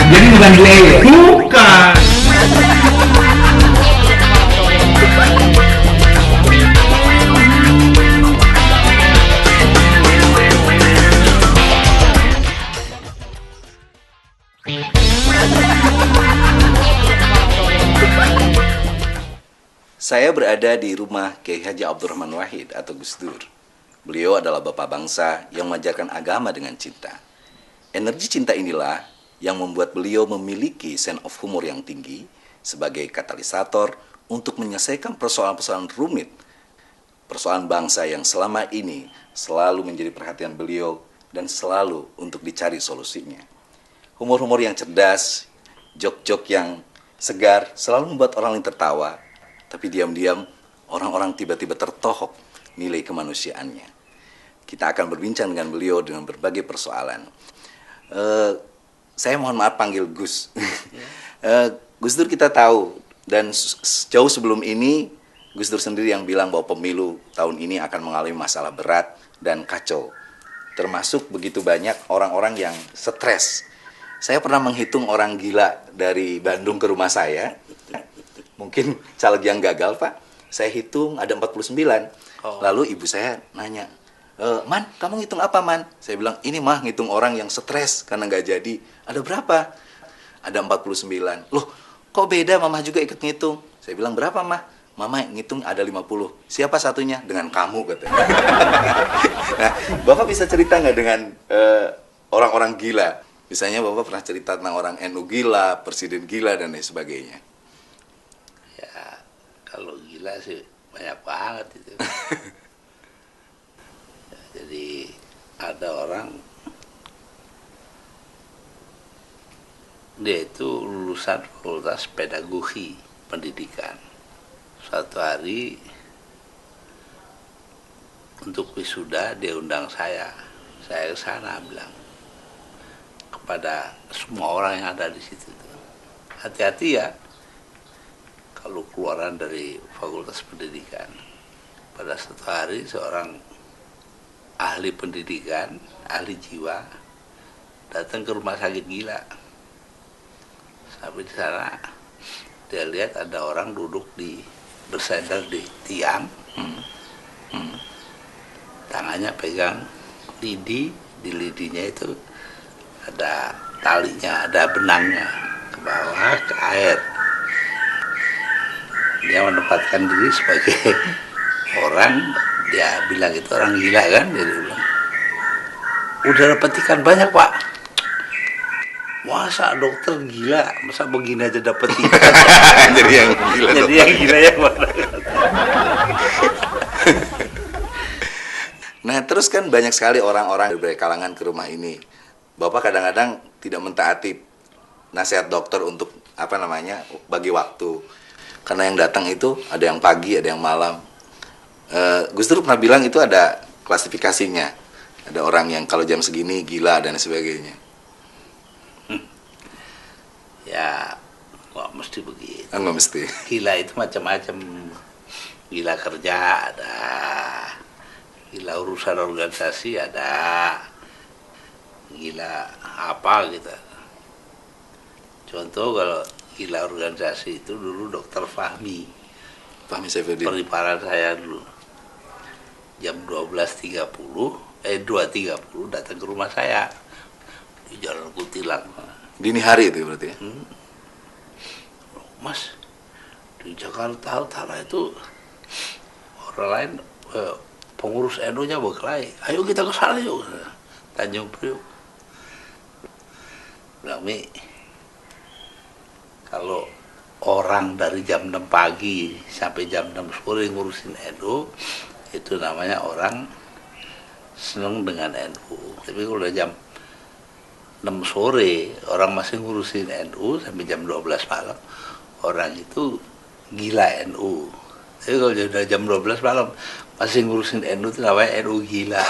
Jadi bukan delay ya? Bukan. Saya berada di rumah Kiai Haji Abdurrahman Wahid atau Gus Dur. Beliau adalah bapak bangsa yang mengajarkan agama dengan cinta. Energi cinta inilah yang membuat beliau memiliki sense of humor yang tinggi sebagai katalisator untuk menyelesaikan persoalan-persoalan rumit. Persoalan bangsa yang selama ini selalu menjadi perhatian beliau dan selalu untuk dicari solusinya. Humor-humor yang cerdas, jok-jok yang segar selalu membuat orang lain tertawa. Tapi diam-diam orang-orang tiba-tiba tertohok nilai kemanusiaannya. Kita akan berbincang dengan beliau dengan berbagai persoalan. Saya mohon maaf panggil Gus. Gus Dur kita tahu, dan jauh sebelum ini Gus Dur sendiri yang bilang bahwa pemilu tahun ini akan mengalami masalah berat dan kacau. Termasuk begitu banyak orang-orang yang stres. Saya pernah menghitung orang gila dari Bandung ke rumah saya. Mungkin caleg yang gagal, Pak. Saya hitung ada 49. Lalu ibu saya nanya, Man, kamu ngitung apa, Man? Saya bilang, ini mah ngitung orang yang stres karena nggak jadi. Ada berapa? Ada 49. Loh, kok beda? Mama juga ikut ngitung. Saya bilang, berapa, Mah? Mama ngitung ada 50. Siapa satunya? Dengan kamu, katanya. Nah, Bapak bisa cerita nggak dengan orang-orang gila? Misalnya Bapak pernah cerita tentang orang NU gila, presiden gila, dan lain sebagainya. Ya, kalau gila sih banyak banget itu. Ya, jadi ada orang, dia itu lulusan fakultas pedagogi pendidikan. Suatu hari untuk wisuda dia undang saya ke sana, bilang kepada semua orang yang ada di situ, hati-hati ya kalau keluaran dari fakultas pendidikan. Pada suatu hari seorang ahli pendidikan, ahli jiwa datang ke rumah sakit gila. Sampai di sana dia lihat ada orang duduk bersandar di tiang, tangannya pegang lidi, di lidinya itu ada talinya, ada benangnya ke bawah ke air. Dia menempatkan diri sebagai orang, dia bilang itu orang gila kan, dia bilang, udah dapat ikan banyak, Pak. Masa dokter gila, masa begini aja dapat ikan. Jadi yang gila. Jadi yang gila yang mana? Nah, terus kan banyak sekali orang-orang dari kalangan ke rumah ini. Bapak kadang-kadang tidak mentaati nasihat dokter untuk bagi waktu. Karena yang datang itu ada yang pagi, ada yang malam. Gus Dur pernah bilang itu ada klasifikasinya. Ada orang yang kalau jam segini gila dan sebagainya. Ya, nggak mesti begitu. Nggak mesti. Gila itu macam-macam. Gila kerja ada, gila urusan organisasi ada, gila apa gitu. Contoh kalau gila organisasi itu dulu Dokter Fahmi Saifuddin. periparan saya dulu. Jam 2.30 datang ke rumah saya di Jalan Kutilang. Dini hari itu berarti ya? Mas, di Jakarta Utara itu orang lain pengurus NU-nya berkelahi. Ayo kita ke sana yuk. Tanjung Priok. Bilang, Mi, kalau orang dari jam 6 pagi sampai jam 6 sore ngurusin NU, itu namanya orang seneng dengan NU. Tapi kalau udah jam 6 sore orang masih ngurusin NU sampai jam 12 malam, orang itu gila NU. Tapi kalau udah jam 12 malam masih ngurusin NU itu namanya NU gila.